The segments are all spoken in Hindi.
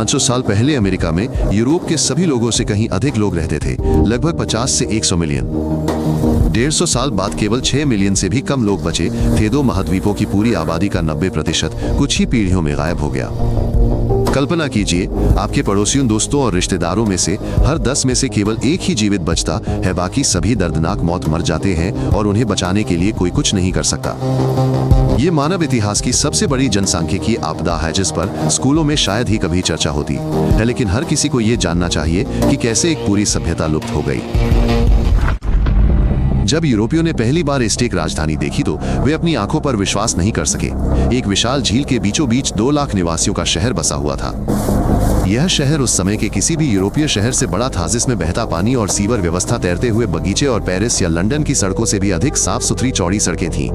500 साल पहले अमेरिका में यूरोप के सभी लोगों से कहीं अधिक लोग रहते थे, लगभग 50 से 100 मिलियन। 150 साल बाद केवल 6 मिलियन से भी कम लोग बचे थे। दो महाद्वीपों की पूरी आबादी का 90% कुछ ही पीढ़ियों में गायब हो गया। कल्पना कीजिए, आपके पड़ोसियों, दोस्तों और रिश्तेदारों में से हर 10 में से केवल एक ही जीवित बचता है, बाकी सभी दर्दनाक मौत मर जाते हैं और उन्हें बचाने के लिए कोई कुछ नहीं कर सकता। ये मानव इतिहास की सबसे बड़ी जनसांख्यिकीय आपदा है जिस पर स्कूलों में शायद ही कभी चर्चा होती है, लेकिन हर किसी को ये जानना चाहिए कि कैसे एक पूरी सभ्यता लुप्त हो गई। जब यूरोपियों ने पहली बार एस्टेक राजधानी देखी तो वे अपनी आंखों पर विश्वास नहीं कर सके। एक विशाल झील के बीचों बीच 2 लाख निवासियों का शहर बसा हुआ था। यह शहर उस समय के किसी भी यूरोपीय शहर से बड़ा था, जिसमें बहता पानी और सीवर व्यवस्था, तैरते हुए बगीचे और पेरिस या लंदन की सड़कों से भी अधिक साफ सुथरी चौड़ी सड़कें थीं।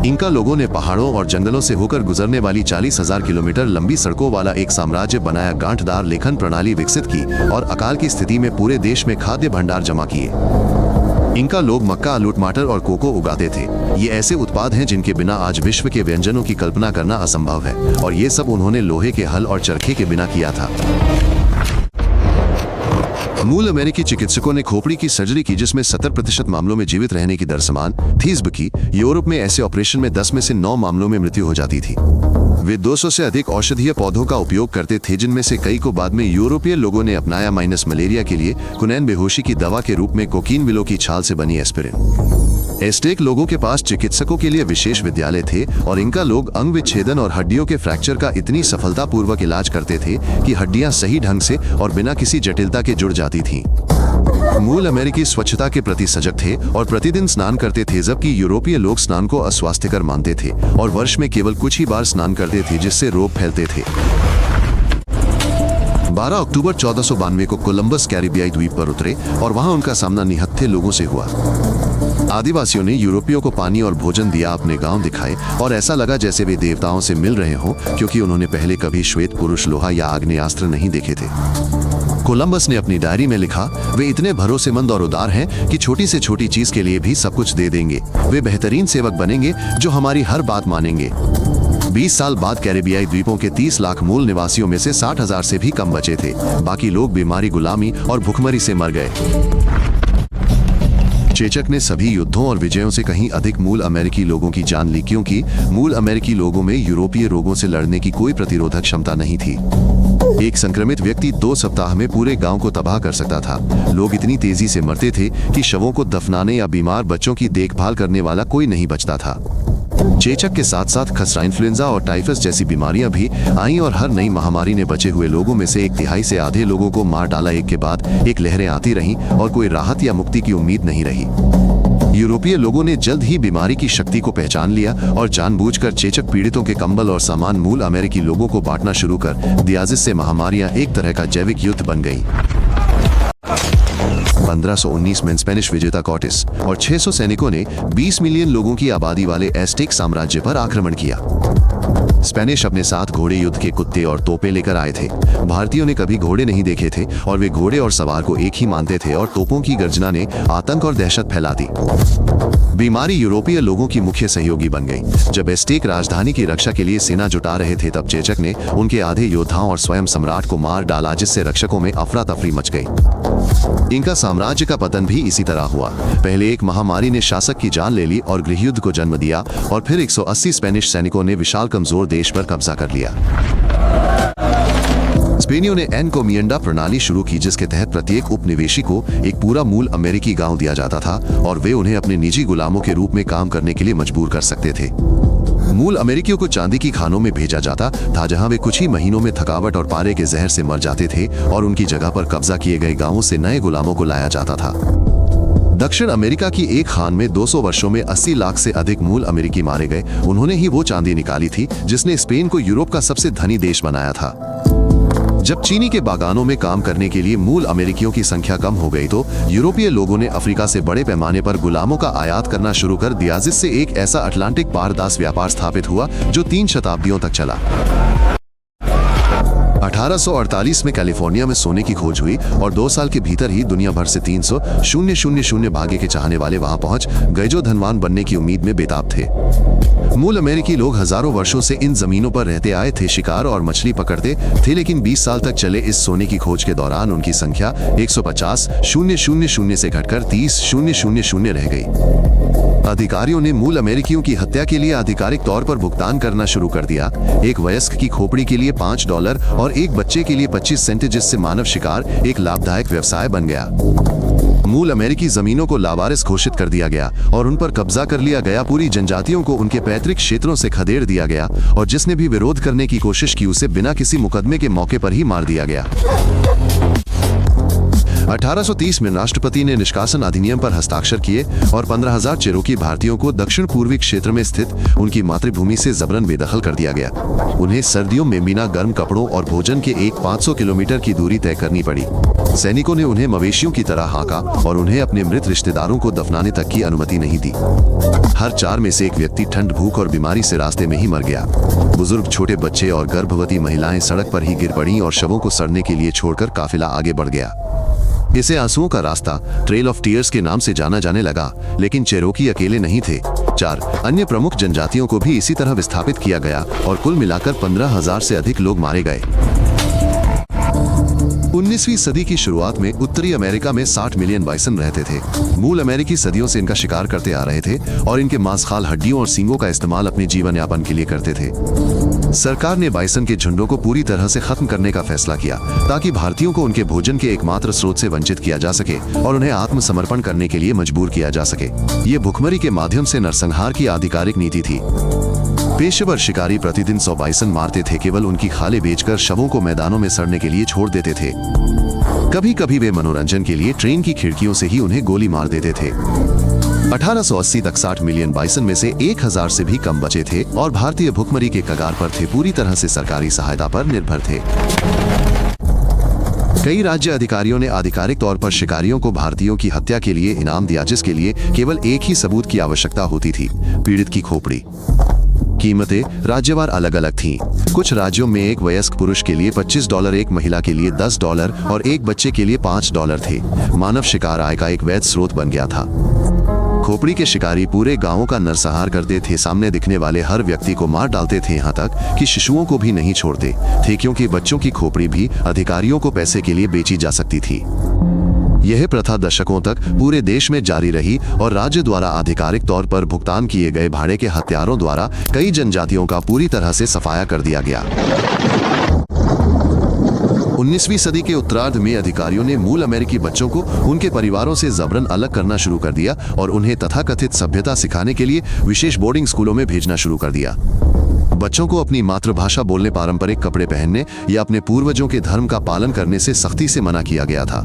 इंका लोगों ने पहाड़ों और जंगलों से होकर गुजरने वाली 40,000 किलोमीटर लंबी सड़कों वाला एक साम्राज्य बनाया, गांठदार लेखन प्रणाली विकसित की और अकाल की स्थिति में पूरे देश में खाद्य भंडार जमा किए। इंका लोग मक्का, आलू, टमाटर और कोको उगाते थे। ये ऐसे उत्पाद हैं जिनके बिना आज विश्व के व्यंजनों की कल्पना करना असंभव है, और ये सब उन्होंने लोहे के हल और चरखे के बिना किया था। मूल अमेरिकी चिकित्सकों ने खोपड़ी की सर्जरी की, जिसमें 70% मामलों में जीवित रहने की दर समान थी। जबकि यूरोप में ऐसे ऑपरेशन में 10 में से 9 मामलों में मृत्यु हो जाती थी। वे 200 से अधिक औषधीय पौधों का उपयोग करते थे, जिनमें से कई को बाद में यूरोपीय लोगों ने अपनाया। मलेरिया के लिए कुनैन बेहोशी की दवा के रूप में कोकीन विलो की छाल से बनी एस्पिरिन। एस्टेक लोगों के पास चिकित्सकों के लिए विशेष विद्यालय थे और इनका लोग अंग विच्छेदन और हड्डियों के फ्रैक्चर का इतनी सफलतापूर्वक इलाज करते थे कि हड्डियां सही ढंग से और बिना किसी जटिलता के जुड़ जाती थीं। मूल अमेरिकी स्वच्छता के प्रति सजग थे और प्रतिदिन स्नान करते थे, जबकि यूरोपीय लोग स्नान को अस्वास्थ्यकर मानते थे और वर्ष में केवल कुछ ही बार स्नान करते थे, जिससे रोग फैलते थे। 12 अक्टूबर 1492 को कोलंबस कैरिबियाई द्वीप पर उतरे और वहां उनका सामना निहत्थे लोगों से हुआ। आदिवासियों ने यूरोपियों को पानी और भोजन दिया, अपने गांव दिखाए और ऐसा लगा जैसे वे देवताओं से मिल रहे हों, क्योंकि उन्होंने पहले कभी श्वेत पुरुष, लोहा या आग्नेयास्त्र नहीं देखे थे। कोलंबस ने अपनी डायरी में लिखा, वे इतने भरोसेमंद और उदार हैं कि छोटी से छोटी चीज के लिए भी सब कुछ दे देंगे। वे बेहतरीन सेवक बनेंगे जो हमारी हर बात मानेंगे। 20 साल बाद कैरिबियाई द्वीपों के 30 लाख मूल निवासियों में से 60,000 से भी कम बचे थे। बाकी लोग बीमारी, गुलामी और भुखमरी से मर गए। चेचक ने सभी युद्धों और विजयों से कहीं अधिक मूल अमेरिकी लोगों की जान ली, क्योंकि मूल अमेरिकी लोगों में यूरोपीय रोगों से लड़ने की कोई प्रतिरोधक क्षमता नहीं थी। एक संक्रमित व्यक्ति 2 सप्ताह में पूरे गांव को तबाह कर सकता था। लोग इतनी तेजी से मरते थे कि शवों को दफनाने या बीमार बच्चों की देखभाल करने वाला कोई नहीं बचता था। चेचक के साथ साथ खसरा, इन्फ्लुएंजा और टाइफस जैसी बीमारियां भी आईं और हर नई महामारी ने बचे हुए लोगों में से 1/3 से आधे लोगों को मार डाला। एक के बाद एक लहरें आती रहीं और कोई राहत या मुक्ति की उम्मीद नहीं रही। यूरोपीय लोगों ने जल्द ही बीमारी की शक्ति को पहचान लिया और जानबूझकर चेचक पीड़ितों के कंबल और सामान मूल अमेरिकी लोगों को बांटना शुरू कर दिया, जिससे महामारियां एक तरह का जैविक युद्ध बन गई। 1519 में स्पेनिश विजेता कॉर्टेस और 600 सैनिकों ने 20 मिलियन लोगों की आबादी वाले एस्टेक साम्राज्य पर आक्रमण किया। स्पेनिश अपने साथ घोड़े, युद्ध के कुत्ते और तोपें लेकर आए थे। भारतीयों ने कभी घोड़े नहीं देखे थे और वे घोड़े और सवार को एक ही मानते थे, और तोपों की गर्जना ने आतंक और दहशत फैला दी। बीमारी यूरोपीय लोगों की मुख्य सहयोगी बन गई। जब एस्टेक राजधानी की रक्षा के लिए सेना जुटा रहे थे, तब चेचक ने उनके आधे योद्धाओं और स्वयं सम्राट को मार डाला, जिससे रक्षकों में अफरा तफरी मच गई। इनका साम्राज्य का पतन भी इसी तरह हुआ। पहले एक महामारी ने शासक की जान ले ली और गृहयुद्ध को जन्म दिया, और फिर 180 स्पेनिश सैनिकों ने विशाल कमजोर देश पर कब्जा कर लिया। स्पेनियों ने एनकोमिएंडा प्रणाली शुरू की, जिसके तहत प्रत्येक उपनिवेशी को एक पूरा मूल अमेरिकी गांव दिया जाता था और वे उन्हें अपने निजी गुलामों के रूप में काम करने के लिए मजबूर कर सकते थे। मूल अमेरिकियों को चांदी की खानों में भेजा जाता था, जहां वे कुछ ही महीनों में थकावट और पारे के जहर से मर जाते थे, और उनकी जगह पर कब्जा किए गए गांवों से नए गुलामों को लाया जाता था। दक्षिण अमेरिका की एक खान में 200 वर्षों में 80 लाख से अधिक मूल अमेरिकी मारे गए। उन्होंने ही वो चांदी निकाली थी जिसने स्पेन को यूरोप का सबसे धनी देश बनाया था। जब चीनी के बागानों में काम करने के लिए मूल अमेरिकियों की संख्या कम हो गई, तो यूरोपीय लोगों ने अफ्रीका से बड़े पैमाने पर गुलामों का आयात करना शुरू कर दिया, जिससे एक ऐसा अटलांटिक पार दास व्यापार स्थापित हुआ जो 3 शताब्दियों तक चला। 1848 में कैलिफोर्निया में सोने की खोज हुई और 2 साल के भीतर ही दुनिया भर से 300,000 भाग्य के चाहने वाले वहां पहुंच गए जो धनवान बनने की उम्मीद में बेताब थे। मूल अमेरिकी लोग हजारों वर्षों से इन जमीनों पर रहते आए थे, शिकार और मछली पकड़ते थे, लेकिन 20 साल तक चले इस सोने की खोज के दौरान उनकी संख्या 150,000 से घटकर 30,000 रह गई। अधिकारियों ने मूल अमेरिकियों की हत्या के लिए आधिकारिक तौर पर भुगतान करना शुरू कर दिया। एक वयस्क की खोपड़ी के लिए $5 और एक बच्चे के लिए 25 सेंट, जिससे मानव शिकार एक लाभदायक व्यवसाय बन गया। मूल अमेरिकी जमीनों को लावारिस घोषित कर दिया गया और उन पर कब्जा कर लिया गया। पूरी जनजातियों को उनके पैतृक क्षेत्रों से खदेड़ दिया गया और जिसने भी विरोध करने की कोशिश की उसे बिना किसी मुकदमे के मौके पर ही मार दिया गया। 1830 में राष्ट्रपति ने निष्कासन अधिनियम पर हस्ताक्षर किए और 15,000 चेरोकी भारतीयों को दक्षिण पूर्वी क्षेत्र में स्थित उनकी मातृभूमि से जबरन बेदखल कर दिया गया। उन्हें सर्दियों में बिना गर्म कपड़ों और भोजन के 500 किलोमीटर की दूरी तय करनी पड़ी। सैनिकों ने उन्हें मवेशियों की तरह हाँका और उन्हें अपने मृत रिश्तेदारों को दफनाने तक की अनुमति नहीं दी। हर 4 में से एक व्यक्ति ठंड, भूख और बीमारी से रास्ते में ही मर गया। बुजुर्ग, छोटे बच्चे और गर्भवती महिलाएं सड़क पर ही गिर पड़ी और शवों को सड़ने के लिए छोड़कर काफिला आगे बढ़ गया। इसे आंसुओं का रास्ता, ट्रेल ऑफ टीयर्स के नाम से जाना जाने लगा। लेकिन चेरोकी अकेले नहीं थे, 4 अन्य प्रमुख जनजातियों को भी इसी तरह विस्थापित किया गया और कुल मिलाकर 15,000 से अधिक लोग मारे गए। 19वीं सदी की शुरुआत में उत्तरी अमेरिका में 60 मिलियन बाइसन रहते थे। मूल अमेरिकी सदियों से इनका शिकार करते आ रहे थे और इनके मांस, खाल, हड्डियों और सींगों का इस्तेमाल अपने जीवन यापन के लिए करते थे। सरकार ने बाइसन के झुंडों को पूरी तरह से खत्म करने का फैसला किया ताकि भारतीयों को उनके भोजन के एकमात्र स्रोत से वंचित किया जा सके और उन्हें आत्मसमर्पण करने के लिए मजबूर किया जा सके। ये भुखमरी के माध्यम से नरसंहार की आधिकारिक नीति थी। पेशेवर शिकारी प्रतिदिन 100 बाइसन मारते थे, केवल उनकी खालें बेचकर शवों को मैदानों में सड़ने के लिए छोड़ देते थे। कभी कभी वे मनोरंजन के लिए ट्रेन की खिड़कियों से ही उन्हें गोली मार देते थे। 1880 तक 60 मिलियन बाइसन में से 1,000 से भी कम बचे थे और भारतीय भुखमरी के कगार पर थे, पूरी तरह से सरकारी सहायता पर निर्भर थे। कई राज्य अधिकारियों ने आधिकारिक तौर पर शिकारियों को भारतीयों की हत्या के लिए इनाम दिया, जिसके लिए केवल एक ही सबूत की आवश्यकता होती थी, पीड़ित की खोपड़ी। कीमतें राज्यवार अलग अलग थीं। कुछ राज्यों में एक वयस्क पुरुष के लिए $25, एक महिला के लिए $10 और एक बच्चे के लिए $5 थे। मानव शिकार आय का एक वैध स्रोत बन गया था। खोपड़ी के शिकारी पूरे गांवों का नरसंहार करते थे, सामने दिखने वाले हर व्यक्ति को मार डालते थे, यहाँ तक कि शिशुओं को भी नहीं छोड़ते थे, क्योंकि बच्चों की खोपड़ी भी अधिकारियों को पैसे के लिए बेची जा सकती थी। यह प्रथा दशकों तक पूरे देश में जारी रही और राज्य द्वारा आधिकारिक तौर पर भुगतान किए गए भाड़े के हत्यारों द्वारा कई जनजातियों का पूरी तरह से सफाया कर दिया गया। 19वीं सदी के उत्तरार्ध में अधिकारियों ने मूल अमेरिकी बच्चों को उनके परिवारों से जबरन अलग करना शुरू कर दिया और उन्हें तथाकथित सभ्यता सिखाने के लिए विशेष बोर्डिंग स्कूलों में भेजना शुरू कर दिया। बच्चों को अपनी मातृभाषा बोलने, पारंपरिक कपड़े पहनने या अपने पूर्वजों के धर्म का पालन करने से सख्ती से मना किया गया था।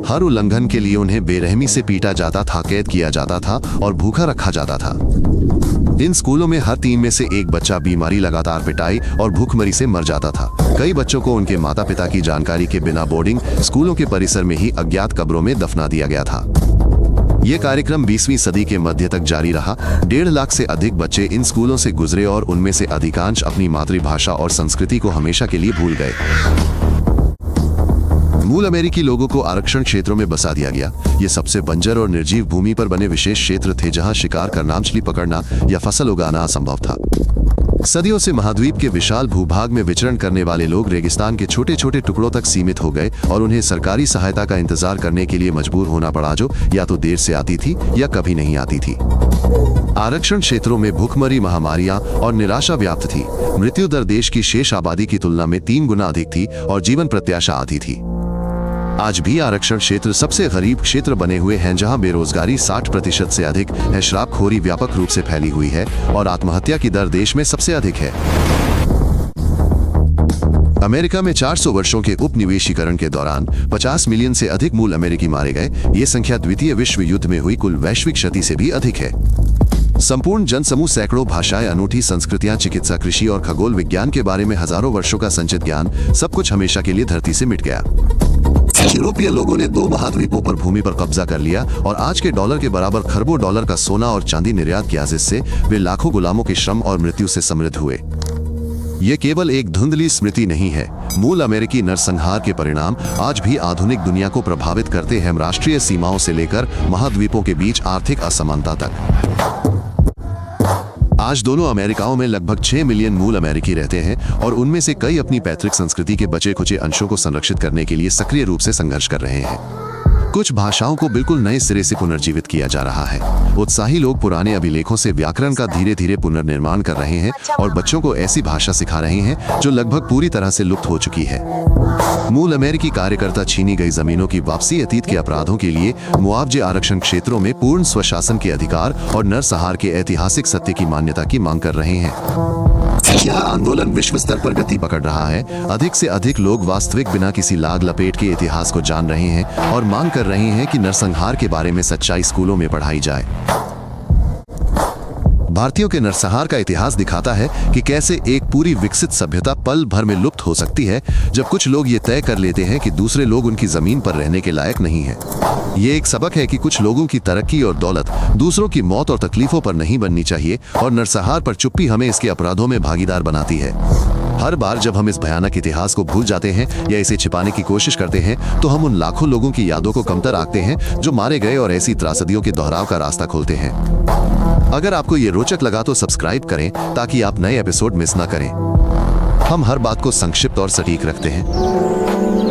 हर उल्लंघन के लिए उन्हें बेरहमी से पीटा जाता था, कैद किया जाता था और भूखा रखा जाता था। इन स्कूलों में हर 3 में से एक बच्चा बीमारी, लगातार पिटाई और भूखमरी से मर जाता था। कई बच्चों को उनके माता पिता की जानकारी के बिना बोर्डिंग स्कूलों के परिसर में ही अज्ञात कब्रों में दफना दिया गया था। ये कार्यक्रम 20वीं सदी के मध्य तक जारी रहा। 1.5 लाख से अधिक बच्चे इन स्कूलों से गुजरे और उनमें से अधिकांश अपनी मातृभाषा और संस्कृति को हमेशा के लिए भूल गए। मूल अमेरिकी लोगों को आरक्षण क्षेत्रों में बसा दिया गया। ये सबसे बंजर और निर्जीव भूमि पर बने विशेष क्षेत्र थे जहां शिकार करना, मछली पकड़ना या फसल उगाना असंभव था। सदियों से महाद्वीप के विशाल भूभाग में विचरण करने वाले लोग रेगिस्तान के छोटे छोटे टुकड़ों तक सीमित हो गए और उन्हें सरकारी सहायता का इंतजार करने के लिए मजबूर होना पड़ा, जो या तो देर से आती थी या कभी नहीं आती थी। आरक्षण क्षेत्रों में भूखमरी, महामारियां और निराशा व्याप्त थी। मृत्यु दर देश की शेष आबादी की तुलना में 3 गुना अधिक थी और जीवन प्रत्याशा आधी थी। आज भी आरक्षण क्षेत्र सबसे गरीब क्षेत्र बने हुए हैं, जहां बेरोजगारी 60% से अधिक है, शराबखोरी व्यापक रूप से फैली हुई है और आत्महत्या की दर देश में सबसे अधिक है। अमेरिका में 400 वर्षों के उपनिवेशीकरण के दौरान 50 मिलियन से अधिक मूल अमेरिकी मारे गए। ये संख्या द्वितीय विश्व युद्ध में हुई कुल वैश्विक क्षति से भी अधिक है। संपूर्ण जनसमूह, सैकड़ों भाषाएं, अनूठी संस्कृतियां, चिकित्सा, कृषि और खगोल विज्ञान के बारे में हजारों वर्षों का संचित ज्ञान, सब कुछ हमेशा के लिए धरती से मिट गया। यूरोपीय लोगों ने 2 महाद्वीपों पर भूमि पर कब्जा कर लिया और आज के डॉलर के बराबर खरबों डॉलर का सोना और चांदी निर्यात किया, जिससे वे लाखों गुलामों के श्रम और मृत्यु से समृद्ध हुए। ये केवल एक धुंधली स्मृति नहीं है। मूल अमेरिकी नरसंहार के परिणाम आज भी आधुनिक दुनिया को प्रभावित करते हैं, राष्ट्रीय सीमाओं से लेकर महाद्वीपों के बीच आर्थिक असमानता तक। आज दोनों अमेरिकाओं में लगभग 6 मिलियन मूल अमेरिकी रहते हैं और उनमें से कई अपनी पैतृक संस्कृति के बचे खुचे अंशों को संरक्षित करने के लिए सक्रिय रूप से संघर्ष कर रहे हैं। कुछ भाषाओं को बिल्कुल नए सिरे से पुनर्जीवित किया जा रहा है। उत्साही लोग पुराने अभिलेखों से व्याकरण का धीरे धीरे पुनर्निर्माण कर रहे हैं और बच्चों को ऐसी भाषा सिखा रहे हैं जो लगभग पूरी तरह से लुप्त हो चुकी है। मूल अमेरिकी कार्यकर्ता छीनी गई जमीनों की वापसी, अतीत के अपराधों के लिए मुआवजे, आरक्षण क्षेत्रों में पूर्ण स्वशासन के अधिकार और नरसंहार के ऐतिहासिक सत्य की मान्यता की मांग कर रहे हैं। यह आंदोलन विश्व स्तर पर गति पकड़ रहा है। अधिक से अधिक लोग वास्तविक, बिना किसी लाग लपेट के इतिहास को जान रहे हैं और मांग कर रहे हैं कि नरसंहार के बारे में सच्चाई स्कूलों में पढ़ाई जाए। भारतीयों के नरसंहार का इतिहास दिखाता है कि कैसे एक पूरी विकसित सभ्यता पल भर में लुप्त हो सकती है जब कुछ लोग ये तय कर लेते हैं कि दूसरे लोग उनकी जमीन पर रहने के लायक नहीं हैं। ये एक सबक है कि कुछ लोगों की तरक्की और दौलत दूसरों की मौत और तकलीफों पर नहीं बननी चाहिए, और नरसंहार पर चुप्पी हमें इसके अपराधों में भागीदार बनाती है। हर बार जब हम इस भयानक इतिहास को भूल जाते हैं या इसे छिपाने की कोशिश करते हैं तो हम उन लाखों लोगों की यादों को कमतर आंकते हैं जो मारे गए और ऐसी त्रासदियों के दोहराव का रास्ता खोलते हैं। अगर आपको ये रोचक लगा तो सब्सक्राइब करें ताकि आप नए एपिसोड मिस ना करें। हम हर बात को संक्षिप्त और सटीक रखते हैं।